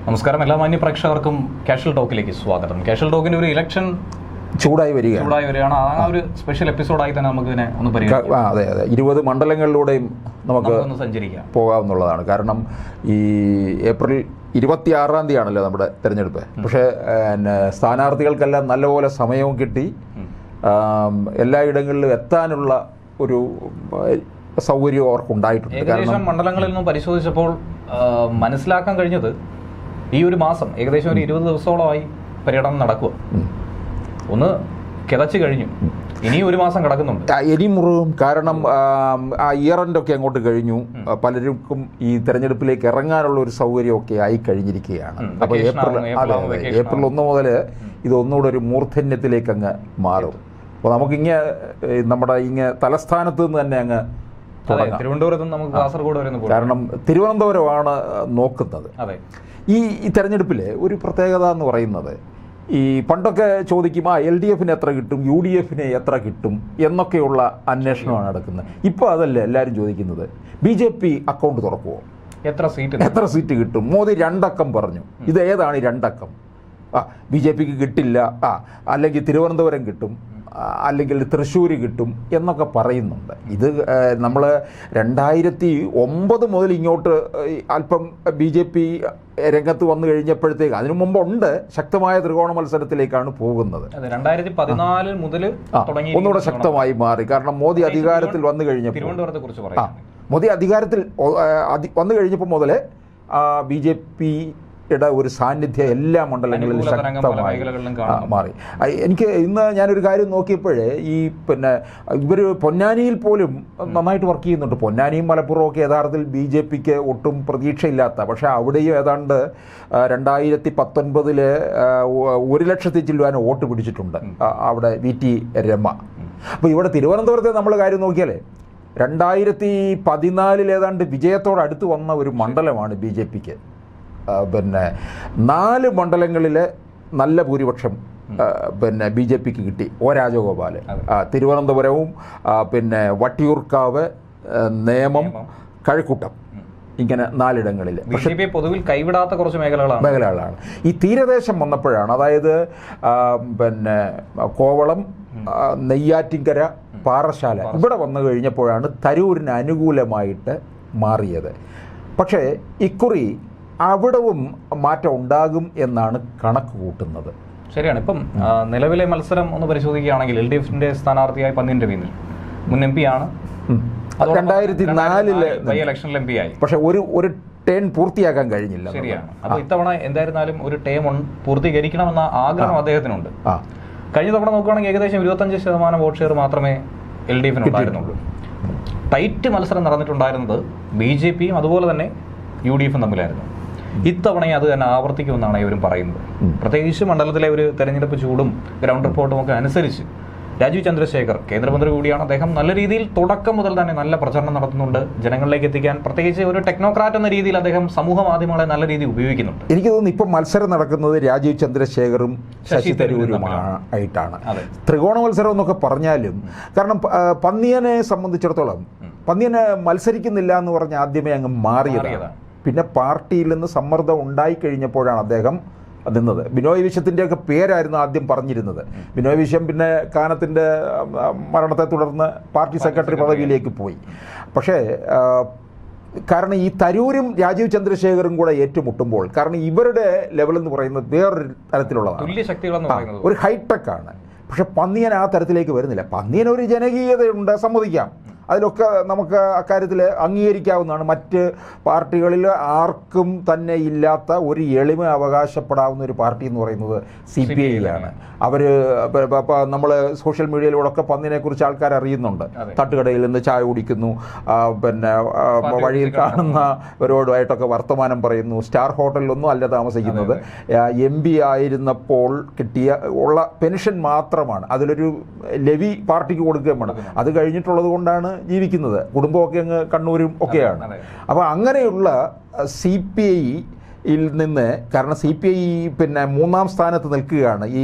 നമസ്കാരം, എല്ലാ മാന്യ പ്രേക്ഷകർക്കും കാഷ്വൽ ടോക്കിലേക്ക് സ്വാഗതം. കാഷ്വൽ ടോക്കിന്റെ ഒരു ഇലക്ഷൻ ചൂടായി വരികയാണ്. ആ ഒരു സ്പെഷ്യൽ എപ്പിസോഡായി തന്നെ നമുക്ക് ഇതിനെ ഒന്ന് പരിഗണിക്കാം. അതെ 20 മണ്ഡലങ്ങളിലൂടെയും നമുക്ക് സഞ്ചരിക്കാം പോകാവുന്നതാണ്. കാരണം ഈ ഏപ്രിൽ 26-ാം തീയതിയാണല്ലോ നമ്മുടെ തെരഞ്ഞെടുപ്പ്. പക്ഷേ സ്ഥാനാർത്ഥികൾക്കെല്ലാം നല്ലപോലെ സമയവും കിട്ടി, എല്ലായിടങ്ങളിലും എത്താനുള്ള ഒരു സൗകര്യം അവർക്കുണ്ടായിട്ടുണ്ട്. ഏകദേശം മണ്ഡലങ്ങളിൽ നിന്നും പരിശോധിച്ചപ്പോൾ മനസ്സിലാക്കാൻ കഴിഞ്ഞത് ഈ ഒരു മാസം ഏകദേശം ഒരു 20 ദിവസത്തോളമായി പര്യടനം നടക്കുക. ഒന്ന് കിതച്ചു കഴിഞ്ഞു, ഇനി ഒരു മാസം കിടക്കുന്നുണ്ട്. ഇനി മുറിവും. കാരണം ആ ഇയർ എൻഡൊക്കെ അങ്ങോട്ട് കഴിഞ്ഞു. പലർക്കും ഈ തെരഞ്ഞെടുപ്പിലേക്ക് ഇറങ്ങാനുള്ള ഒരു സൗകര്യമൊക്കെ ആയി കഴിഞ്ഞിരിക്കുകയാണ്. അപ്പോൾ ഏപ്രിൽ 1 മുതൽ ഇത് ഒന്നുകൂടെ ഒരു മൂർധന്യത്തിലേക്ക് അങ്ങ് മാറും. അപ്പോൾ നമുക്കിങ്ങനെ നമ്മുടെ തലസ്ഥാനത്ത് നിന്ന് തന്നെ അങ്ങ് തിരുവനന്തപുരത്ത് നമുക്ക് കാസർഗോഡ് വരെ, കാരണം തിരുവനന്തപുരമാണ് നോക്കുന്നത്. ഈ തെരഞ്ഞെടുപ്പിലെ ഒരു പ്രത്യേകത എന്ന് പറയുന്നത്, ഈ പണ്ടൊക്കെ ചോദിക്കും LDFന് എത്ര കിട്ടും, UDFന് എത്ര കിട്ടും എന്നൊക്കെയുള്ള അന്വേഷണമാണ് നടക്കുന്നത്. ഇപ്പോൾ അതല്ല എല്ലാവരും ചോദിക്കുന്നത്, BJP അക്കൗണ്ട് തുറക്കുമോ, എത്ര സീറ്റ് കിട്ടും. മോദി 2 അക്കം പറഞ്ഞു, ഇത് ഏതാണ് 2 അക്കം? BJPക്ക് കിട്ടില്ല, അല്ലെങ്കിൽ തിരുവനന്തപുരം കിട്ടും, അല്ലെങ്കിൽ തൃശ്ശൂർ കിട്ടും എന്നൊക്കെ പറയുന്നുണ്ട്. ഇത് നമ്മൾ 2009 മുതൽ ഇങ്ങോട്ട് അല്പം BJP രംഗത്ത് വന്നു കഴിഞ്ഞപ്പോഴത്തേക്ക്, അതിനു മുമ്പുണ്ട്, ശക്തമായ ത്രികോണ മത്സരത്തിലേക്കാണ് പോകുന്നത്. 2014 മുതൽ ഒന്നുകൂടെ ശക്തമായി മാറി. കാരണം മോദി അധികാരത്തിൽ വന്നു കഴിഞ്ഞപ്പോൾ മോദി അധികാരത്തിൽ വന്നു കഴിഞ്ഞപ്പോൾ മുതൽ BJP ഒരു സാന്നിധ്യം എല്ലാ മണ്ഡലങ്ങളിലും ശക്തമായി മാറി. എനിക്ക് ഇന്ന് ഞാനൊരു കാര്യം നോക്കിയപ്പോഴേ, ഇവർ പൊന്നാനിയിൽ പോലും നന്നായിട്ട് വർക്ക് ചെയ്യുന്നുണ്ട്. പൊന്നാനിയും മലപ്പുറവും ഒക്കെ യഥാർത്ഥത്തിൽ BJPക്ക് ഒട്ടും പ്രതീക്ഷയില്ലാത്ത, പക്ഷേ അവിടെയും ഏതാണ്ട് 2019 1 ലക്ഷത്തിൽ ചില്ലുവാൻ വോട്ട് പിടിച്ചിട്ടുണ്ട് അവിടെ VT രമ. അപ്പോൾ ഇവിടെ തിരുവനന്തപുരത്തെ നമ്മൾ കാര്യം നോക്കിയാൽ 2014 ഏതാണ്ട് വിജയത്തോടടുത്ത് വന്ന ഒരു മണ്ഡലമാണ് BJPക്ക്. 4 മണ്ഡലങ്ങളിലെ നല്ല ഭൂരിപക്ഷം BJPക്ക് കിട്ടി. രാജഗോപാൽ, തിരുവനന്തപുരവും, വട്ടിയൂർക്കാവ്, നേമം, കഴക്കൂട്ടം, ഇങ്ങനെ 4 ഇടങ്ങളിൽ. പക്ഷേ പൊതുവിൽ കൈവിടാത്ത കുറച്ച് മേഖലകളാണ്. ഈ തീരദേശം വന്നപ്പോഴാണ്, അതായത് കോവളം, നെയ്യാറ്റിൻകര, പാറശാല ഇവിടെ വന്നു കഴിഞ്ഞപ്പോഴാണ് തരൂരിന് അനുകൂലമായിട്ട് മാറിയത്. പക്ഷേ ഇക്കുറി അവിടവും മാറ്റം ഉണ്ടാകും എന്നാണ് കണക്ക് കൂട്ടുന്നത്. ശരിയാണ്. ഇപ്പം നിലവിലെ മത്സരം ഒന്ന് പരിശോധിക്കുകയാണെങ്കിൽ LDFന്റെ സ്ഥാനാർത്ഥിയായി പന്ന്യൻ രവീന്ദ്രൻ മുൻ MP ആണ്. 2004 ബൈ ഇലക്ഷനിൽ MP ആയി. പക്ഷെ ഒരു ടേൺ പൂർത്തിയാക്കാൻ കഴിഞ്ഞില്ല. ശരിയാണ്. അപ്പോൾ ഇത്തവണ എന്തായിരുന്നാലും ഒരു ടേം പൂർത്തീകരിക്കണമെന്ന ആഗ്രഹം അദ്ദേഹത്തിനുണ്ട്. കഴിഞ്ഞ തവണ നോക്കുകയാണെങ്കിൽ ഏകദേശം 25% വോട്ട് ഷെയർ മാത്രമേ LDFന് ഉണ്ടായിരുന്നുള്ളൂ. ടൈറ്റ് മത്സരം നടന്നിട്ടുണ്ടായിരുന്നത് BJPയും അതുപോലെ തന്നെ UDFും തമ്മിലായിരുന്നു. ഇത്തവണയും അത് തന്നെ ആവർത്തിക്കുമെന്നാണ് ഇവരും പറയുന്നത്. പ്രത്യേകിച്ച് മണ്ഡലത്തിലെ ഒരു തെരഞ്ഞെടുപ്പ് ചൂടും ഗ്രൗണ്ട് റിപ്പോർട്ടും ഒക്കെ അനുസരിച്ച് രാജീവ് ചന്ദ്രശേഖർ, കേന്ദ്രമന്ത്രി കൂടിയാണ് അദ്ദേഹം, നല്ല രീതിയിൽ തുടക്കം മുതൽ തന്നെ നല്ല പ്രചരണം നടത്തുന്നുണ്ട്. ജനങ്ങളിലേക്ക് എത്തിക്കാൻ, പ്രത്യേകിച്ച് ഒരു ടെക്നോക്രാറ്റ് എന്ന രീതിയിൽ അദ്ദേഹം സമൂഹ മാധ്യമങ്ങളെ നല്ല രീതിയിൽ ഉപയോഗിക്കുന്നുണ്ട്. എനിക്ക് തോന്നുന്നു ഇപ്പം മത്സരം നടക്കുന്നത് രാജീവ് ചന്ദ്രശേഖറും ശശി തരൂരും ആയിട്ടാണ്. ത്രികോണ മത്സരം എന്നൊക്കെ പറഞ്ഞാലും, കാരണം പന്ന്യനെ സംബന്ധിച്ചിടത്തോളം പന്ന്യന് മത്സരിക്കുന്നില്ല എന്ന് പറഞ്ഞ് ആദ്യമേ അങ്ങ് മാറിയതാണ്. പിന്നെ പാർട്ടിയിൽ നിന്ന് സമ്മർദ്ദം ഉണ്ടായിക്കഴിഞ്ഞപ്പോഴാണ് അദ്ദേഹം നിന്നത്. ബിനോയ് വിശ്വത്തിൻ്റെയൊക്കെ പേരായിരുന്നു ആദ്യം പറഞ്ഞിരുന്നത്. ബിനോയ് വിശ്വം പിന്നെ കാനത്തിൻ്റെ മരണത്തെ തുടർന്ന് പാർട്ടി സെക്രട്ടറി പദവിയിലേക്ക് പോയി. പക്ഷേ കാരണം ഈ തരൂരും രാജീവ് ചന്ദ്രശേഖറും കൂടെ ഏറ്റുമുട്ടുമ്പോൾ, കാരണം ഇവരുടെ ലെവൽ എന്ന് പറയുന്നത് വേറൊരു തരത്തിലുള്ളതാണ്, ഒരു ഹൈടെക് ആണ്. പക്ഷെ പന്ന്യൻ ആ തരത്തിലേക്ക് വരുന്നില്ല. പന്ന്യനൊരു ജനകീയതയുണ്ട്, സമ്മതിക്കാം, അതിലൊക്കെ നമുക്ക് അക്കാര്യത്തിൽ അംഗീകരിക്കാവുന്നതാണ്. മറ്റ് പാർട്ടികളിൽ ആർക്കും തന്നെ ഇല്ലാത്ത ഒരു എളിമ അവകാശപ്പെടാവുന്ന ഒരു പാർട്ടി എന്ന് പറയുന്നത് CPI ആണ്. അവർ നമ്മൾ സോഷ്യൽ മീഡിയയിലൂടെയൊക്കെ പന്ന്യനെക്കുറിച്ച് ആൾക്കാർ അറിയുന്നുണ്ട്. തട്ടുകടയിൽ നിന്ന് ചായ കുടിക്കുന്നു, വഴിയിൽ കാണുന്നവരോടുമായിട്ടൊക്കെ വർത്തമാനം പറയുന്നു. സ്റ്റാർ ഹോട്ടലിലൊന്നും അല്ല താമസിക്കുന്നത്. MP ആയിരുന്നപ്പോൾ ഉള്ള പെൻഷൻ മാത്രമാണ്, അതിലൊരു ലെവി പാർട്ടിക്ക് കൊടുക്കുകയും വേണം. അത് കഴിഞ്ഞിട്ടുള്ളത് കൊണ്ടാണ് ജീവിക്കുന്നത്. കുടുംബമൊക്കെ അങ്ങ് കണ്ണൂരും ഒക്കെയാണ്. അപ്പോൾ അങ്ങനെയുള്ള CPI നിന്ന്, കാരണം CPI 3-ാം സ്ഥാനത്ത് നിൽക്കുകയാണ്. ഈ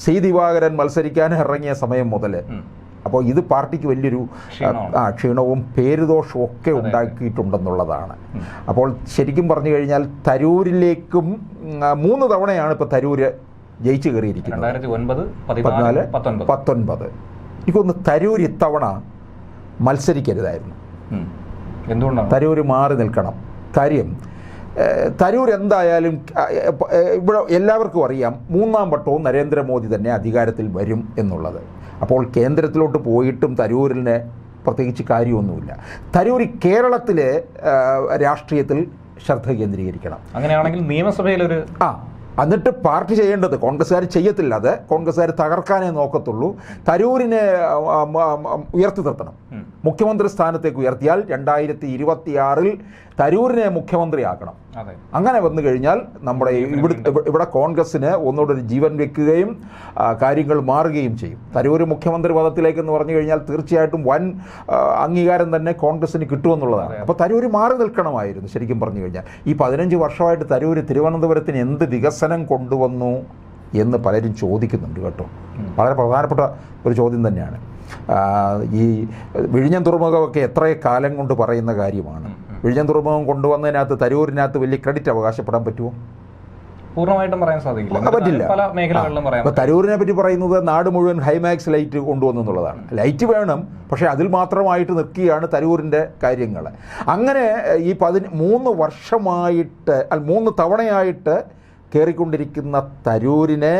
C ദിവാകരൻ മത്സരിക്കാൻ ഇറങ്ങിയ സമയം മുതൽ അപ്പോൾ ഇത് പാർട്ടിക്ക് വലിയൊരു ക്ഷീണവും പേരുദോഷവും ഒക്കെ ഉണ്ടാക്കിയിട്ടുണ്ടെന്നുള്ളതാണ്. അപ്പോൾ ശരിക്കും പറഞ്ഞു കഴിഞ്ഞാൽ തരൂരിലേക്കും 3 തവണയാണ് ഇപ്പോൾ തരൂര് ജയിച്ചു കയറിയിരിക്കുന്നത്. 2014, 19. എനിക്കൊന്ന് തരൂർ ഇത്തവണ മത്സരിക്കരുതായിരുന്നു. എന്തുകൊണ്ടാണ്? തരൂർ മാറി നിൽക്കണം. കാര്യം തരൂർ എന്തായാലും ഇവിടെ എല്ലാവർക്കും അറിയാം 3ാം വട്ടവും നരേന്ദ്രമോദി തന്നെ അധികാരത്തിൽ വരും എന്നുള്ളത്. അപ്പോൾ കേന്ദ്രത്തിലോട്ട് പോയിട്ടും തരൂരിന് പ്രത്യേകിച്ച് കാര്യമൊന്നുമില്ല. തരൂർ കേരളത്തിലെ രാഷ്ട്രീയത്തിൽ ശ്രദ്ധ കേന്ദ്രീകരിക്കണം. അങ്ങനെയാണെങ്കിൽ നിയമസഭയിലൊരു എന്നിട്ട് പാർട്ടി ചെയ്യേണ്ടത്, കോൺഗ്രസ്സുകാർ ചെയ്യത്തില്ല, അത് കോൺഗ്രസ്സുകാർ തകർക്കാനേ നോക്കത്തുള്ളൂ. തരൂരിനെ ഉയർത്തി നിർത്തണം. മുഖ്യമന്ത്രി സ്ഥാനത്തേക്ക് ഉയർത്തിയാൽ 2026 തരൂരിനെ മുഖ്യമന്ത്രിയാക്കണം. അങ്ങനെ വന്നു കഴിഞ്ഞാൽ നമ്മുടെ ഇവിടെ കോൺഗ്രസ്സിന് ഒന്നുകൂടെ ഒരു ജീവൻ വെക്കുകയും കാര്യങ്ങൾ മാറുകയും ചെയ്യും. തരൂർ മുഖ്യമന്ത്രി പദത്തിലേക്കെന്ന് പറഞ്ഞു കഴിഞ്ഞാൽ തീർച്ചയായിട്ടും വൻ അംഗീകാരം തന്നെ കോൺഗ്രസ്സിന് കിട്ടുമെന്നുള്ളതാണ്. അപ്പോൾ തരൂർ മാറി നിൽക്കണമായിരുന്നു ശരിക്കും പറഞ്ഞു കഴിഞ്ഞാൽ. ഈ 15 വർഷമായിട്ട് തരൂർ തിരുവനന്തപുരത്തിന് എന്ത് വികസനം കൊണ്ടുവന്നു എന്ന് പലരും ചോദിക്കുന്നുണ്ട് കേട്ടോ. വളരെ പ്രധാനപ്പെട്ട ഒരു ചോദ്യം തന്നെയാണ്. ഈ വിഴിഞ്ഞം തുറമുഖമൊക്കെ എത്ര കാലം കൊണ്ട് പറയുന്ന കാര്യമാണ്. വിഴിഞ്ഞം തുറമുഖം കൊണ്ടുവന്നതിനകത്ത് തരൂരിനകത്ത് വലിയ ക്രെഡിറ്റ് അവകാശപ്പെടാൻ പറ്റുമോ? പൂർണ്ണമായിട്ടും പറയാൻ സാധിക്കില്ല. പറ്റില്ല. പല മേഖലകളിലും പറയാം. അപ്പോൾ തരൂരിനെ പറ്റി പറയുന്നത് നാട് മുഴുവൻ ഹൈമാക്സ് ലൈറ്റ് കൊണ്ടുവന്നു എന്നുള്ളതാണ്. ലൈറ്റ് വേണം, പക്ഷേ അതിൽ മാത്രമായിട്ട് നിൽക്കുകയാണ് തരൂരിൻ്റെ കാര്യങ്ങൾ. അങ്ങനെ ഈ 3 വർഷമായിട്ട് 3 തവണയായിട്ട് കയറിക്കൊണ്ടിരിക്കുന്ന തരൂരിനെ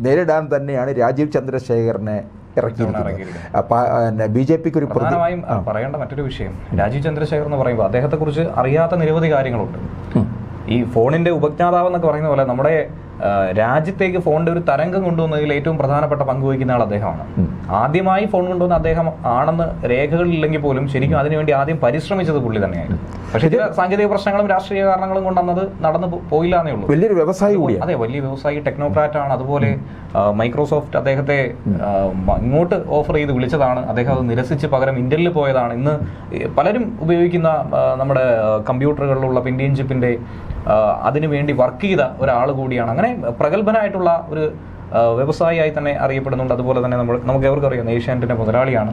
നേരിടാൻ തന്നെയാണ് രാജീവ് ചന്ദ്രശേഖറിനെ ഇറക്കിയിരിക്കുന്നത്. BJPക്ക് ഒരു പ്രധാനമായും പറയേണ്ട മറ്റൊരു വിഷയം, രാജീവ് ചന്ദ്രശേഖർ എന്ന് പറയുമ്പോൾ അദ്ദേഹത്തെക്കുറിച്ച് അറിയാത്ത നിരവധി കാര്യങ്ങളുണ്ട്. ഈ ഫോണിന്റെ ഉപജ്ഞാതാവ് എന്നൊക്കെ പറയുന്ന പോലെ നമ്മുടെ രാജ്യത്തേക്ക് ഫോണിന്റെ ഒരു തരംഗം കൊണ്ടുവന്നതിൽ ഏറ്റവും പ്രധാനപ്പെട്ട പങ്കുവഹിക്കുന്ന ആൾ അദ്ദേഹമാണ്. ആദ്യമായി ഫോൺ കൊണ്ടുവന്ന അദ്ദേഹം ആണെന്ന് രേഖകളില്ലെങ്കിൽ പോലും ശരിക്കും അതിനുവേണ്ടി ആദ്യം പരിശ്രമിച്ചത് പുള്ളി തന്നെയായിരുന്നു. പക്ഷേ ചില സാങ്കേതിക പ്രശ്നങ്ങളും രാഷ്ട്രീയ കാരണങ്ങളും കൊണ്ടന്നത് നടന്നു പോയില്ല എന്നേ ഉള്ളൂ. വലിയൊരു വ്യവസായി കൂടി. അതെ, വലിയ വ്യവസായി, ടെക്നോക്രാറ്റ് ആണ്. അതുപോലെ മൈക്രോസോഫ്റ്റ് അദ്ദേഹത്തെ ഇങ്ങോട്ട് ഓഫർ ചെയ്ത് വിളിച്ചതാണ്. അദ്ദേഹം അത് നിരസിച്ച് പകരം ഇന്ത്യയിൽ പോയതാണ്. ഇന്ന് പലരും ഉപയോഗിക്കുന്ന നമ്മുടെ കമ്പ്യൂട്ടറുകളിലുള്ള പിന്റിയൻ ചിപ്പിന്റെ അതിനു വേണ്ടി വർക്ക് ചെയ്ത ഒരാൾ കൂടിയാണ്. അങ്ങനെ പ്രഗത്ഭനായിട്ടുള്ള ഒരു വ്യവസായിയായി തന്നെ അറിയപ്പെടുന്നുണ്ട്. അതുപോലെ തന്നെ നമുക്ക് എവർക്കും അറിയാം ഏഷ്യാനെറ്റിന്റെ മുതലാളിയാണ്.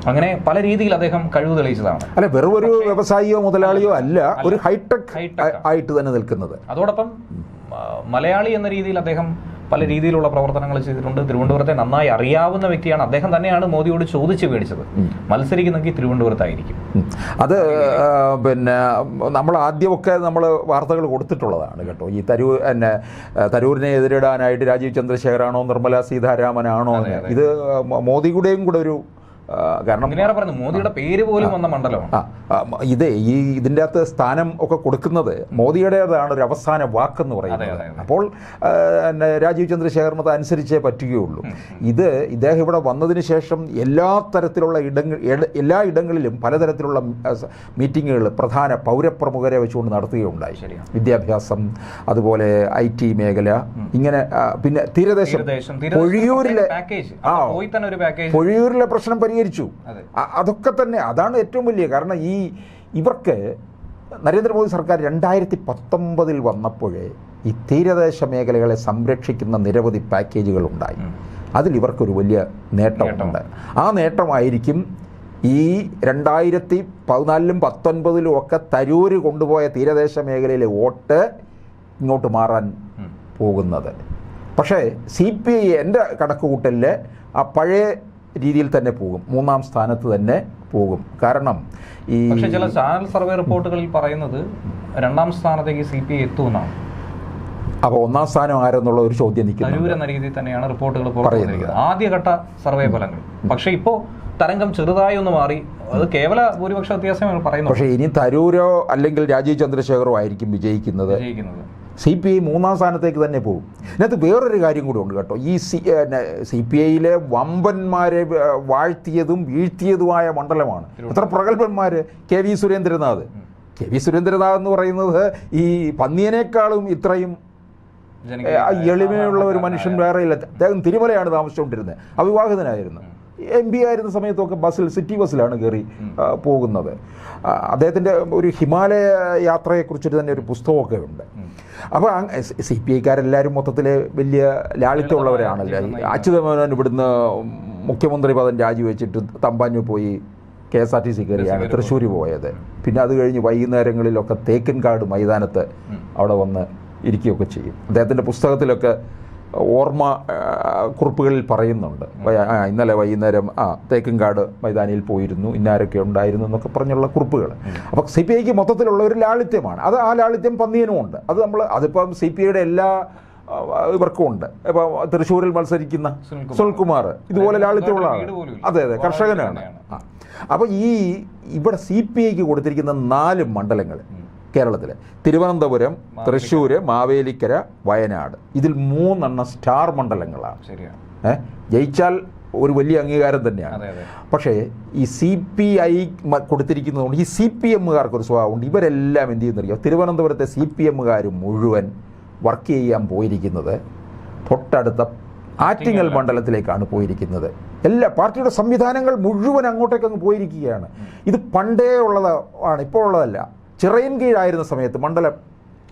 അങ്ങനെ പല രീതിയിൽ അദ്ദേഹം കഴിവ് തെളിയിച്ചതാണ്. അല്ല, വെറും ഒരു വ്യവസായിയോ മുതലാളിയോ അല്ല, ഒരു ഹൈടെക് ആയിട്ട് തന്നെ നിൽക്കുന്നത്. അതോടൊപ്പം മലയാളി എന്ന രീതിയിൽ അദ്ദേഹം പല രീതിയിലുള്ള പ്രവർത്തനങ്ങൾ ചെയ്തിട്ടുണ്ട്. തിരുവനന്തപുരത്തെ നന്നായി അറിയാവുന്ന വ്യക്തിയാണ്. അദ്ദേഹം തന്നെയാണ് മോദിയോട് ചോദിച്ചു മേടിച്ചത്, മത്സരിക്കുന്നെങ്കിൽ തിരുവനന്തപുരത്തായിരിക്കും. അത് പിന്നെ നമ്മൾ ആദ്യമൊക്കെ നമ്മൾ വാർത്തകൾ കൊടുത്തിട്ടുള്ളതാണ് കേട്ടോ. ഈ തരൂരിനെ എതിരിടാനായിട്ട് രാജീവ് ചന്ദ്രശേഖറാണോ നിർമ്മല സീതാരാമനാണോ, ഇത് മോദിയുടെയും കൂടെ ഒരു കാരണം മോദിയുടെ പേര് പോലും വന്ന മണ്ഡലമാണ്. ഇതിൻ്റെ അകത്ത് സ്ഥാനം ഒക്കെ കൊടുക്കുന്നത് മോദിയുടേതാണ് ഒരു അവസാന വാക്കെന്ന് പറയുന്നത്. അപ്പോൾ രാജീവ് ചന്ദ്രശേഖറിന് അത് അനുസരിച്ചേ പറ്റുകയുള്ളൂ. ഇദ്ദേഹം ഇവിടെ വന്നതിന് ശേഷം എല്ലാ ഇടങ്ങളിലും പലതരത്തിലുള്ള മീറ്റിങ്ങുകൾ പ്രധാന പൗരപ്രമുഖരെ വെച്ചുകൊണ്ട് നടത്തുകയുണ്ടായി. വിദ്യാഭ്യാസം, അതുപോലെ IT മേഖല, ഇങ്ങനെ പിന്നെ തീരദേശം പൊഴിയൂരിലെ പ്രശ്നം പരിഹരിച്ചു. അതൊക്കെ തന്നെ അതാണ് ഏറ്റവും വലിയ കാരണം. ഇവർക്ക് നരേന്ദ്രമോദി സർക്കാർ 2019 വന്നപ്പോഴേ ഈ തീരദേശ മേഖലകളെ സംരക്ഷിക്കുന്ന നിരവധി പാക്കേജുകൾ ഉണ്ടായി. അതിൽ ഇവർക്കൊരു വലിയ നേട്ടമുണ്ട്. ആ നേട്ടമായിരിക്കും ഈ 2014 19 ഒക്കെ തരൂര് കൊണ്ടുപോയ തീരദേശ മേഖലയിലെ വോട്ട് ഇങ്ങോട്ട് മാറാൻ പോകുന്നത്. പക്ഷേ CPI എൻ്റെ കണക്കുകൂട്ടലിൽ ആ പഴയ രീതിയിൽ തന്നെ പോകും, 3ാം സ്ഥാനത്ത് തന്നെ പോകും. കാരണം ചില ചാനൽ സർവേ റിപ്പോർട്ടുകളിൽ പറയുന്നത് 2ാം സ്ഥാനത്തേക്ക് CPI എത്തുമെന്നാണ്. അപ്പോൾ 1ാം സ്ഥാനം ആരെന്നുള്ള ഒരു ചോദ്യം നിൽക്കുന്നു എന്ന രീതിയിൽ തന്നെയാണ് റിപ്പോർട്ടുകൾ പറയുന്നത്, ആദ്യഘട്ട സർവേ ഫലങ്ങൾ. പക്ഷേ ഇപ്പോൾ തരംഗം ചെറുതായി ഒന്ന് മാറി. അത് കേവല ഭൂരിപക്ഷ വ്യത്യാസമാണ് പറയുന്നത്. പക്ഷേ ഇനി തരൂരോ അല്ലെങ്കിൽ രാജീവ് ചന്ദ്രശേഖറോ ആയിരിക്കും വിജയിക്കുന്നത്. CPI 3ാം സ്ഥാനത്തേക്ക് തന്നെ പോകും. ഇതിനകത്ത് വേറൊരു കാര്യം കൂടി ഉണ്ട് കേട്ടോ. ഈ CPIയിലെ വമ്പന്മാരെ വാഴ്ത്തിയതും വീഴ്ത്തിയതുമായ മണ്ഡലമാണ്. എത്ര പ്രഗത്ഭന്മാർ! KV സുരേന്ദ്രനാഥ് എന്ന് പറയുന്നത് ഈ പന്നിയനേക്കാളും ഇത്രയും എളിമയുള്ള ഒരു മനുഷ്യൻ വേറെ ഇല്ല. അദ്ദേഹം തിരുമലയാണ് താമസിച്ചുകൊണ്ടിരുന്നത്, അവിവാഹിതനായിരുന്നു. MP ആയിരുന്ന സമയത്തൊക്കെ സിറ്റി ബസ്സിലാണ് കയറി പോകുന്നത്. അദ്ദേഹത്തിൻ്റെ ഒരു ഹിമാലയ യാത്രയെക്കുറിച്ചിട്ട് തന്നെ ഒരു പുസ്തകമൊക്കെ ഉണ്ട്. അപ്പോൾ CPIക്കാരെല്ലാവരും മൊത്തത്തിൽ വലിയ ലാളിത്യമുള്ളവരാണല്ലോ. അച്യുതമേനോൻ ഇവിടുന്ന് മുഖ്യമന്ത്രി പദം രാജിവെച്ചിട്ട് തമ്പാനൂർ പോയി KSRTC കയറിയാണ് തൃശ്ശൂർ പോയത്. പിന്നെ അത് കഴിഞ്ഞ് വൈകുന്നേരങ്ങളിലൊക്കെ തേക്കിൻകാട് മൈതാനത്ത് അവിടെ വന്ന് ഇരിക്കുകയൊക്കെ ചെയ്യും. അദ്ദേഹത്തിൻ്റെ പുസ്തകത്തിലൊക്കെ ഓർമ്മ കുറിപ്പുകളിൽ പറയുന്നുണ്ട്, ഇന്നലെ വൈകുന്നേരം തേക്കിൻകാട് മൈതാനിയിൽ പോയിരുന്നു, ഇന്നാരൊക്കെ ഉണ്ടായിരുന്നു എന്നൊക്കെ പറഞ്ഞുള്ള കുറിപ്പുകൾ. അപ്പോൾ CPIക്ക് മൊത്തത്തിലുള്ള ഒരു ലാളിത്യമാണ് അത്. ആ ലാളിത്യം പന്നിയനും ഉണ്ട്. അത് അതിപ്പം CPIയുടെ എല്ലാ ഇവർക്കും ഉണ്ട്. ഇപ്പോൾ തൃശ്ശൂരിൽ മത്സരിക്കുന്ന സുനിൽകുമാർ ഇതുപോലെ ലാളിത്യമുള്ള ആളാണ്. അതെ, കർഷകനാണ്. അപ്പോൾ ഇവിടെ CPIക്ക് കൊടുത്തിരിക്കുന്ന 4 മണ്ഡലങ്ങൾ കേരളത്തിൽ: തിരുവനന്തപുരം, തൃശ്ശൂർ, മാവേലിക്കര, വയനാട്. ഇതിൽ 3 സ്റ്റാർ മണ്ഡലങ്ങളാണ്. ജയിച്ചാൽ ഒരു വലിയ അംഗീകാരം തന്നെയാണ്. പക്ഷേ ഈ CPI കൊടുത്തിരിക്കുന്നതുകൊണ്ട് ഈ CPMകാർക്കൊരു സ്വഭാവമുണ്ട്. ഇവരെല്ലാം എന്ത് ചെയ്യുന്നറിയാം, തിരുവനന്തപുരത്തെ CPMകാർ മുഴുവൻ വർക്ക് ചെയ്യാൻ പോയിരിക്കുന്നത് തൊട്ടടുത്ത ആറ്റിങ്ങൽ മണ്ഡലത്തിലേക്കാണ് പോയിരിക്കുന്നത്. എല്ലാ പാർട്ടിയുടെ സംവിധാനങ്ങൾ മുഴുവൻ അങ്ങോട്ടേക്ക് അങ്ങ് പോയിരിക്കുകയാണ്. ഇത് പണ്ടേ ഉള്ളതാണ്, ഇപ്പോൾ ഉള്ളതല്ല. ചിറയിൻ കീഴായിരുന്ന സമയത്ത് മണ്ഡലം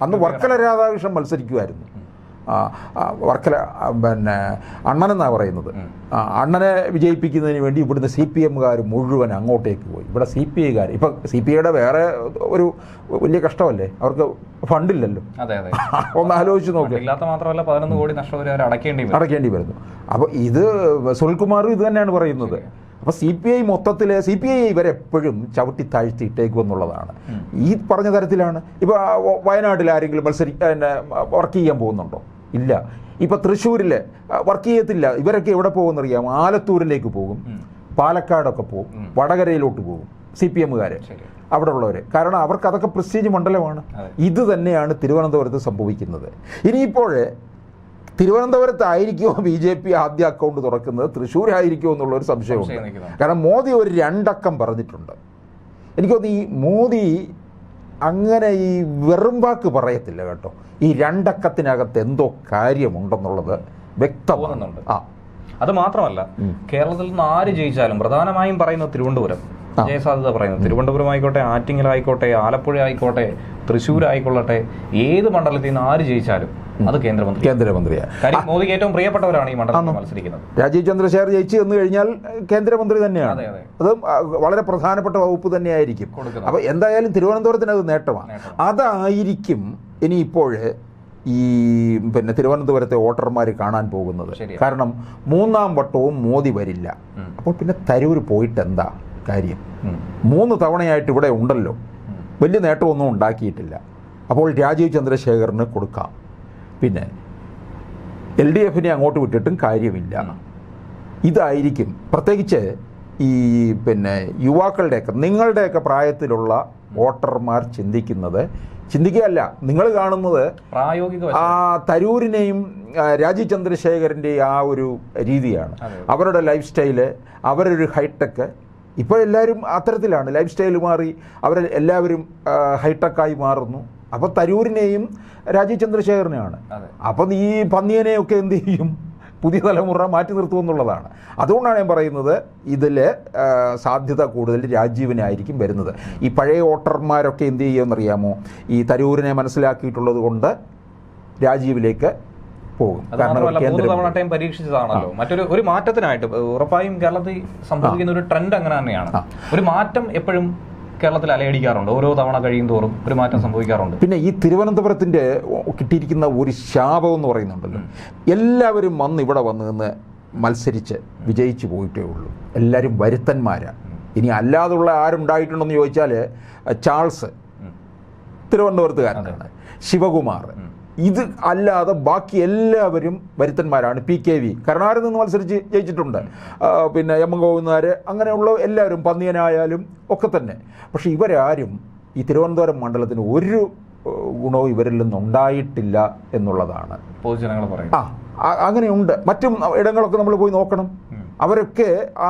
അന്ന് വർക്കല രാധാകൃഷ്ണൻ മത്സരിക്കുമായിരുന്നു. വർക്കല അണ്ണനെന്നാണ് പറയുന്നത്. അണ്ണനെ വിജയിപ്പിക്കുന്നതിന് വേണ്ടി ഇവിടുന്ന് CPMകാർ മുഴുവൻ അങ്ങോട്ടേക്ക് പോയി. ഇവിടെ CPIക്കാർ ഇപ്പം CPIയുടെ വേറെ ഒരു വലിയ കഷ്ടമല്ലേ, അവർക്ക് ഫണ്ടില്ലല്ലോ. ഒന്ന് ആലോചിച്ച് നോക്കുക. മാത്രമല്ല 11 കോടി നഷ്ടപരിഹാരം അടയ്ക്കേണ്ടി വരുന്നു. അപ്പോൾ ഇത് സുനിൽകുമാറും ഇത് തന്നെയാണ് പറയുന്നത്. അപ്പോൾ CPI മൊത്തത്തിൽ CPI ഇവരെപ്പോഴും ചവിട്ടി താഴ്ത്തിയിട്ടേക്കും എന്നുള്ളതാണ്. ഈ പറഞ്ഞ തരത്തിലാണ്. ഇപ്പോൾ വയനാട്ടിൽ ആരെങ്കിലും വർക്ക് ചെയ്യാൻ പോകുന്നുണ്ടോ? ഇല്ല. ഇപ്പോൾ തൃശ്ശൂരിൽ വർക്ക് ചെയ്യത്തില്ല. ഇവരൊക്കെ എവിടെ പോകുമെന്നറിയാം, ആലത്തൂരിലേക്ക് പോകും, പാലക്കാടൊക്കെ പോകും, വടകരയിലോട്ട് പോകും CPMകാർ അവിടെ ഉള്ളവർ. കാരണം അവർക്ക് അതൊക്കെ പ്രസ്റ്റീജ് മണ്ഡലമാണ്. ഇത് തന്നെയാണ് തിരുവനന്തപുരത്ത് സംഭവിക്കുന്നത്. ഇനിയിപ്പോൾ തിരുവനന്തപുരത്തായിരിക്കുമോ BJP ആദ്യ അക്കൗണ്ട് തുറക്കുന്നത്, തൃശ്ശൂരായിരിക്കുമോ എന്നുള്ളൊരു സംശയമുണ്ട്. കാരണം മോദി ഒരു 2 അക്കം പറഞ്ഞിട്ടുണ്ട്. എനിക്ക് തോന്നുന്നു ഈ മോദി അങ്ങനെ ഈ വെറും വാക്ക് പറയത്തില്ല കേട്ടോ. ഈ 2 അക്കത്തിനകത്ത് എന്തോ കാര്യമുണ്ടെന്നുള്ളത് വ്യക്തമാകുന്നുണ്ട്. അത് മാത്രമല്ല, കേരളത്തിൽ നിന്ന് ആര് ജയിച്ചാലും പ്രധാനമായും പറയുന്നത് തിരുവനന്തപുരം ജയസാധ്യത പറയുന്നത്. തിരുവനന്തപുരം ആയിക്കോട്ടെ, ആറ്റിങ്ങൽ ആയിക്കോട്ടെ, ആലപ്പുഴ ആയിക്കോട്ടെ, തൃശ്ശൂർ ആയിക്കൊള്ളട്ടെ, ഏത് മണ്ഡലത്തിൽ നിന്ന് ആര് ജയിച്ചാലും അത് കേന്ദ്രമന്ത്രിയാണ്. കാര്യം മോദിക്ക് ഏറ്റവും പ്രിയപ്പെട്ടവരാണ് ഈ മണ്ഡലത്തിൽ മത്സരിക്കുന്നത്. രാജീവ് ചന്ദ്രശേഖർ ജയിച്ചു എന്ന് കഴിഞ്ഞാൽ കേന്ദ്രമന്ത്രി തന്നെയാണ്. അത് വളരെ പ്രധാനപ്പെട്ട വകുപ്പ് തന്നെയായിരിക്കും. അപ്പോൾ എന്തായാലും തിരുവനന്തപുരത്തിന് അത് നേട്ടമാണ്. അതായിരിക്കും ഇനിയിപ്പോൾ ഈ തിരുവനന്തപുരത്തെ വോട്ടർമാർ കാണാൻ പോകുന്നത്. കാരണം 3ാം വട്ടവും മോദി വരില്ല. അപ്പോൾ പിന്നെ തരൂർ പോയിട്ട് എന്താ കാര്യം? 3 തവണയായിട്ട് ഇവിടെ ഉണ്ടല്ലോ, വലിയ നേട്ടമൊന്നും ഉണ്ടാക്കിയിട്ടില്ല. അപ്പോൾ രാജീവ് ചന്ദ്രശേഖറിന് കൊടുക്കാം. പിന്നെ LDFനെ അങ്ങോട്ട് വിട്ടിട്ടും കാര്യമില്ല. ഇതായിരിക്കും പ്രത്യേകിച്ച് ഈ യുവാക്കളുടെയൊക്കെ നിങ്ങളുടെയൊക്കെ പ്രായത്തിലുള്ള വോട്ടർമാർ ചിന്തിക്കുകയല്ല, നിങ്ങൾ കാണുന്നത് തരൂരിനെയും രാജീവ് ചന്ദ്രശേഖറിൻ്റെ ആ ഒരു രീതിയാണ്. അവരുടെ ലൈഫ് സ്റ്റൈല്, അവരൊരു ഹൈടെക്ക്. ഇപ്പോൾ എല്ലാവരും അത്തരത്തിലാണ്, ലൈഫ് സ്റ്റൈൽ മാറി എല്ലാവരും ഹൈടെക്കായി മാറുന്നു. അപ്പോൾ തരൂരിനെയും രാജീവ് ചന്ദ്രശേഖരനെയാണ്. അപ്പം ഈ പന്നിയനെയൊക്കെ എന്ത് ചെയ്യും, പുതിയ തലമുറ മാറ്റി നിർത്തുമെന്നുള്ളതാണ്. അതുകൊണ്ടാണ് ഞാൻ പറയുന്നത് ഇതിൽ സാധ്യത കൂടുതൽ രാജീവിനായിരിക്കും വരുന്നത്. ഈ പഴയ വോട്ടർമാരൊക്കെ എന്ത് ചെയ്യുമെന്നറിയാമോ, ഈ തരൂരിനെ മനസ്സിലാക്കിയിട്ടുള്ളത് കൊണ്ട് രാജീവിലേക്ക് പോകും. കാരണം പരീക്ഷിച്ചതാണല്ലോ. മറ്റൊരു മാറ്റത്തിനായിട്ട് ഉറപ്പായും കേരളത്തിൽ സംഭവിക്കുന്ന ഒരു ട്രെൻഡ് അങ്ങനെ തന്നെയാണ്. ഒരു മാറ്റം എപ്പോഴും കേരളത്തിൽ അലയടിക്കാറുണ്ട്. ഓരോ തവണ കഴിയും തോറും ഒരു മാറ്റം സംഭവിക്കാറുണ്ട്. പിന്നെ ഈ തിരുവനന്തപുരത്തിൻ്റെ കിട്ടിയിരിക്കുന്ന ഒരു ശാപം എന്ന് പറയുന്നുണ്ടല്ലോ, എല്ലാവരും ഇവിടെ വന്ന് നിന്ന് മത്സരിച്ച് വിജയിച്ചു പോയിട്ടേ ഉള്ളൂ. എല്ലാവരും വരുത്തന്മാരാണ്. ഇനി അല്ലാതുള്ള ആരുണ്ടായിട്ടുണ്ടെന്ന് ചോദിച്ചാൽ ചാൾസ് തിരുവനന്തപുരത്തുകാരനാണ്, ശിവകുമാർ. ഇത് അല്ലാതെ ബാക്കി എല്ലാവരും വരുത്തന്മാരാണ്. PKV കരുണാകരൻ നിന്ന് മത്സരിച്ച് ജയിച്ചിട്ടുണ്ട്. പിന്നെ M ഗോവിന്ദനാർ, അങ്ങനെയുള്ള എല്ലാവരും, പന്നിയനായാലും ഒക്കെ തന്നെ. പക്ഷേ ഇവരാരും ഈ തിരുവനന്തപുരം മണ്ഡലത്തിന് ഒരു ഗുണവും ഇവരിൽ നിന്നുണ്ടായിട്ടില്ല എന്നുള്ളതാണ് പൊതുജനങ്ങൾ പറയുന്നത്. അങ്ങനെയുണ്ട്. മറ്റും ഇടങ്ങളൊക്കെ നമ്മൾ പോയി നോക്കണം. അവരൊക്കെ ആ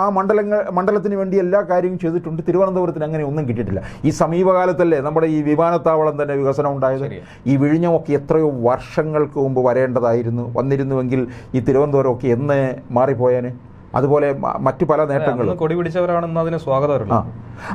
മണ്ഡലത്തിന് വേണ്ടി എല്ലാ കാര്യവും ചെയ്തിട്ടുണ്ട്. തിരുവനന്തപുരത്തിന് അങ്ങനെ ഒന്നും കിട്ടിയിട്ടില്ല. ഈ സമീപകാലത്തല്ലേ നമ്മുടെ ഈ വിമാനത്താവളം തന്നെ വികസനം ഉണ്ടായത്. ഈ വിഴിഞ്ഞമൊക്കെ എത്രയോ വർഷങ്ങൾക്ക് മുമ്പ് വന്നിരുന്നുവെങ്കിൽ ഈ തിരുവനന്തപുരമൊക്കെ എന്ന് മാറിപ്പോയാന്. അതുപോലെ മറ്റു പല നേട്ടങ്ങളും കൊടി പിടിച്ചവരാണെന്ന് അതിന് സ്വാഗതം.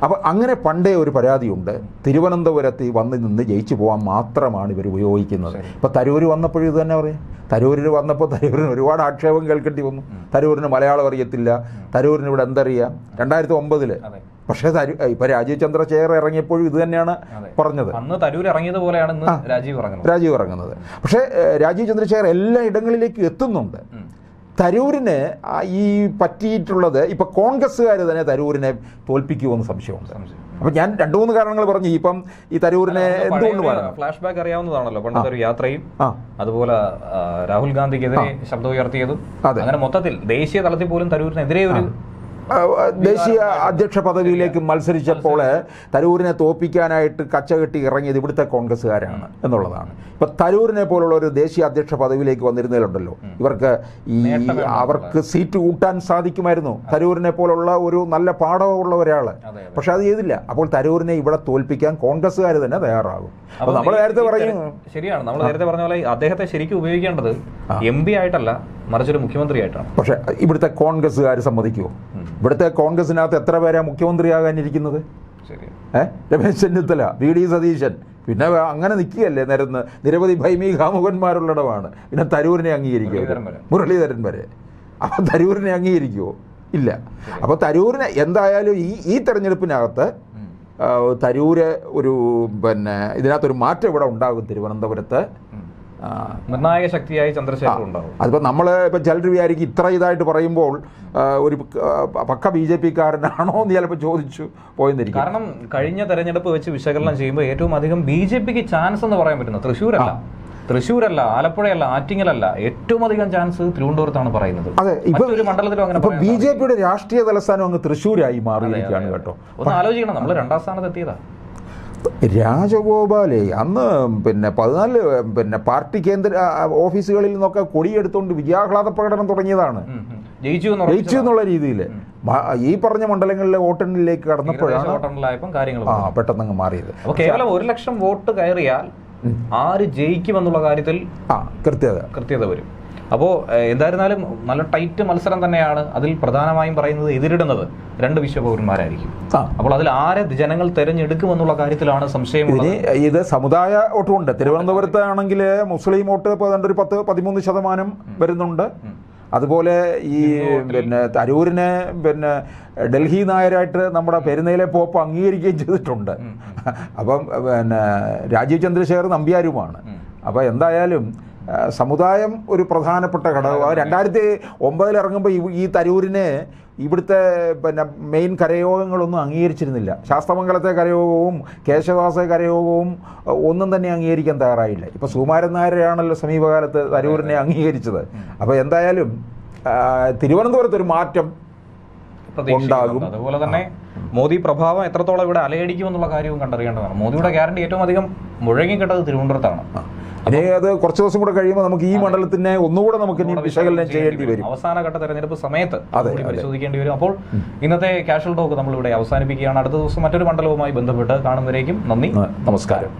അപ്പോൾ അങ്ങനെ പണ്ടേ ഒരു പരാതിയുണ്ട്, തിരുവനന്തപുരത്ത് വന്ന് നിന്ന് ജയിച്ചു പോകാൻ മാത്രമാണ് ഇവർ ഉപയോഗിക്കുന്നത്. ഇപ്പോൾ തരൂർ വന്നപ്പോഴും ഇത് തന്നെ പറയാം. തരൂരിന് വന്നപ്പോൾ തരൂരിന് ഒരുപാട് ആക്ഷേപം കേൾക്കേണ്ടി വന്നു. തരൂരിന് മലയാളം അറിയത്തില്ല, തരൂരിന് ഇവിടെ എന്തറിയാം 2009. പക്ഷേ ഇപ്പൊ രാജീവ് ചന്ദ്രശേഖർ ഇറങ്ങിയപ്പോഴും ഇത് തന്നെയാണ് പറഞ്ഞത്. അന്ന് തരൂർ ഇറങ്ങിയതുപോലെയാണ് രാജീവ് ഇറങ്ങുന്നത്. പക്ഷേ രാജീവ് ചന്ദ്രശേഖർ എല്ലാ ഇടങ്ങളിലേക്കും എത്തുന്നുണ്ട്. തരൂരിന് ഈ പറ്റിയിട്ടുള്ളത് ഇപ്പൊ കോൺഗ്രസ്സുകാർ തന്നെ തരൂരിനെ തോൽപ്പിക്കുമെന്ന് സംശയമുണ്ട്. അപ്പൊ ഞാൻ 2-3 കാരണങ്ങൾ പറഞ്ഞു. ഇപ്പം ഈ തരൂരിനെ എന്തുകൊണ്ട് പറഞ്ഞു, ഫ്ലാഷ് ബാക്ക് അറിയാവുന്നതാണല്ലോ, പണ്ടത്തെ ഒരു യാത്രയും അതുപോലെ രാഹുൽ ഗാന്ധിക്കെതിരെ ശബ്ദം ഉയർത്തിയതും, അങ്ങനെ മൊത്തത്തിൽ ദേശീയ തലത്തിൽ പോലും തരൂരിനെതിരെ ഒരു ദേശീയ അധ്യക്ഷ പദവിയിലേക്ക് മത്സരിച്ചപ്പോൾ തരൂരിനെ തോൽപ്പിക്കാനായിട്ട് കച്ചകെട്ടി ഇറങ്ങിയത് ഇവിടുത്തെ കോൺഗ്രസ്സുകാരാണ് എന്നുള്ളതാണ്. ഇപ്പൊ തരൂരിനെ പോലുള്ള ഒരു ദേശീയ അധ്യക്ഷ പദവിയിലേക്ക് വന്നിരുന്നതിലുണ്ടല്ലോ, അവർക്ക് സീറ്റ് കൂട്ടാൻ സാധിക്കുമായിരുന്നു, തരൂരിനെ പോലുള്ള ഒരു നല്ല പാഠമുള്ള ഒരാൾ. പക്ഷെ അത് ചെയ്തില്ല. അപ്പോൾ തരൂരിനെ ഇവിടെ തോൽപ്പിക്കാൻ കോൺഗ്രസ്സുകാർ തന്നെ തയ്യാറാകും. അപ്പൊ നമ്മൾ നേരത്തെ പറയും, ശരിയാണ്, നമ്മൾ നേരത്തെ പറഞ്ഞ പോലെ അദ്ദേഹത്തെ ശരിക്കും ഉപയോഗിക്കേണ്ടത് MP ആയിട്ടല്ല, മറിച്ചൊരു മുഖ്യമന്ത്രിയായിട്ടാണ്. പക്ഷെ ഇവിടുത്തെ കോൺഗ്രസ്സുകാർ സമ്മതിക്കുമോ? ഇവിടുത്തെ കോൺഗ്രസിനകത്ത് എത്ര പേരാ മുഖ്യമന്ത്രിയാകാനിരിക്കുന്നത്? രമേശ് ചെന്നിത്തല, VD സതീശൻ, പിന്നെ അങ്ങനെ നിൽക്കുകയല്ലേ നിരവധി ഭൈമി കാമുകന്മാരുള്ളിടമാണ്. പിന്നെ തരൂരിനെ അംഗീകരിക്കുമോ? മുരളീധരൻ വരെ. അപ്പം തരൂരിനെ അംഗീകരിക്കുമോ? ഇല്ല. അപ്പോൾ തരൂരിനെ എന്തായാലും ഈ തെരഞ്ഞെടുപ്പിനകത്ത് തരൂര് ഇതിനകത്തൊരു മാറ്റം ഇവിടെ ഉണ്ടാകും. തിരുവനന്തപുരത്ത് നിർണായക ശക്തിയായി ചന്ദ്രശേഖർ ഉണ്ടാവും. അതിപ്പോൾ നമ്മൾ ഇപ്പം ചിലർ വിചാരിക്കും ഇത്ര ഇതായിട്ട് പറയുമ്പോൾ ഒരു പക്ക BJP കാരനാണോ എന്ന് ചിലപ്പോൾ ചോദിച്ചു പോയെന്നിരിക്കും. കാരണം കഴിഞ്ഞ തെരഞ്ഞെടുപ്പ് വെച്ച് വിശകലനം ചെയ്യുമ്പോൾ ഏറ്റവും അധികം BJPക്ക് ചാൻസ് എന്ന് പറയാൻ പറ്റുന്നത് തൃശ്ശൂരല്ല, ആലപ്പുഴയല്ല, ആറ്റിങ്ങലല്ല, ഏറ്റവും അധികം ചാൻസ് തിരുവനന്തപുരത്താണ് പറയുന്നത്. അതെ, ഒരു മണ്ഡലത്തിലും അങ്ങനെ BJPയുടെ രാഷ്ട്രീയ തലസ്ഥാനം അങ്ങ് തൃശ്ശൂരായി മാറിയിരിക്കുകയാണ് കേട്ടോ. ഒന്ന് ആലോചിക്കണം, നമ്മൾ 2ാം സ്ഥാനത്ത് എത്തിയതാ. രാജഗോപാലേ അന്ന് 14 പാർട്ടി കേന്ദ്ര ഓഫീസുകളിൽ നിന്നൊക്കെ കൊടിയെടുത്തുകൊണ്ട് വിജയാഹ്ലാദ പ്രകടനം തുടങ്ങിയതാണ്. ജയിച്ചു എന്നുള്ള രീതിയിൽ ഈ പറഞ്ഞ മണ്ഡലങ്ങളിലെ വോട്ടെണ്ണിലേക്ക് കടന്നപ്പോഴാണ് പെട്ടെന്ന് മാറിയത്. കേവലം 1 ലക്ഷം വോട്ട് കയറിയാൽ ആര് ജയിക്കുമെന്നുള്ള കാര്യത്തിൽ കൃത്യത വരും. അപ്പോൾ എന്തായിരുന്നാലും നല്ല ടൈറ്റ് മത്സരം തന്നെയാണ്. അതിൽ പ്രധാനമായും പറയുന്നത് എതിരിടുന്നത് 2 വിശ്വപൗരന്മാരായിരിക്കും. അപ്പോൾ അതിൽ ആരെ ജനങ്ങൾ തെരഞ്ഞെടുക്കുമെന്നുള്ള കാര്യത്തിലാണ് സംശയം. ഇത് സമുദായ വോട്ടുമുണ്ട്. തിരുവനന്തപുരത്ത് ആണെങ്കിൽ മുസ്ലിം വോട്ട് ഒരു 10-13% വരുന്നുണ്ട്. അതുപോലെ ഈ തരൂരിനെ ഡൽഹി നായരായിട്ട് നമ്മുടെ പെരുന്നയിലെ പോപ്പ് അംഗീകരിക്കുകയും ചെയ്തിട്ടുണ്ട്. അപ്പം രാജീവ് ചന്ദ്രശേഖർ നമ്പ്യാരുമാണ്. അപ്പോൾ എന്തായാലും സമുദായം ഒരു പ്രധാനപ്പെട്ട ഘടകം. 2009 ഇറങ്ങുമ്പോൾ ഈ തരൂരിനെ ഇവിടുത്തെ മെയിൻ കരയോഗങ്ങളൊന്നും അംഗീകരിച്ചിരുന്നില്ല. ശാസ്തമംഗലത്തെ കരയോഗവും കേശവദാസ കരയോഗവും ഒന്നും തന്നെ അംഗീകരിക്കാൻ തയ്യാറായില്ല. ഇപ്പോൾ സുകുമാരൻ നായരെയാണല്ലോ സമീപകാലത്ത് തരൂരിനെ അംഗീകരിച്ചത്. അപ്പോൾ എന്തായാലും തിരുവനന്തപുരത്ത് ഒരു മാറ്റം ഉണ്ടാകും. അതുപോലെ തന്നെ മോദി പ്രഭാവം എത്രത്തോളം ഇവിടെ അലയടിക്കുമെന്നുള്ള കാര്യവും കണ്ടറിയേണ്ടതാണ്. മോദിയുടെ ഗ്യാരണ്ടി ഏറ്റവും അധികം മുഴങ്ങിക്കേണ്ടത് തിരുവനന്തപുരത്താണ്. ഇനി അത് കുറച്ച് ദിവസം കൂടെ കഴിയുമ്പോൾ നമുക്ക് ഈ മണ്ഡലത്തിനെ ഒന്നുകൂടെ നമുക്ക് വിശകലനം ചെയ്യേണ്ടി വരും. അവസാനഘട്ട തെരഞ്ഞെടുപ്പ് സമയത്ത് പരിശോധിക്കേണ്ടി വരും. അപ്പോൾ ഇന്നത്തെ കാഷ്വൽ ടോക്ക് നമ്മളിവിടെ അവസാനിപ്പിക്കുകയാണ്. അടുത്ത ദിവസം മറ്റൊരു മണ്ഡലവുമായി ബന്ധപ്പെട്ട് കാണുന്നവരേക്കും നന്ദി, നമസ്കാരം.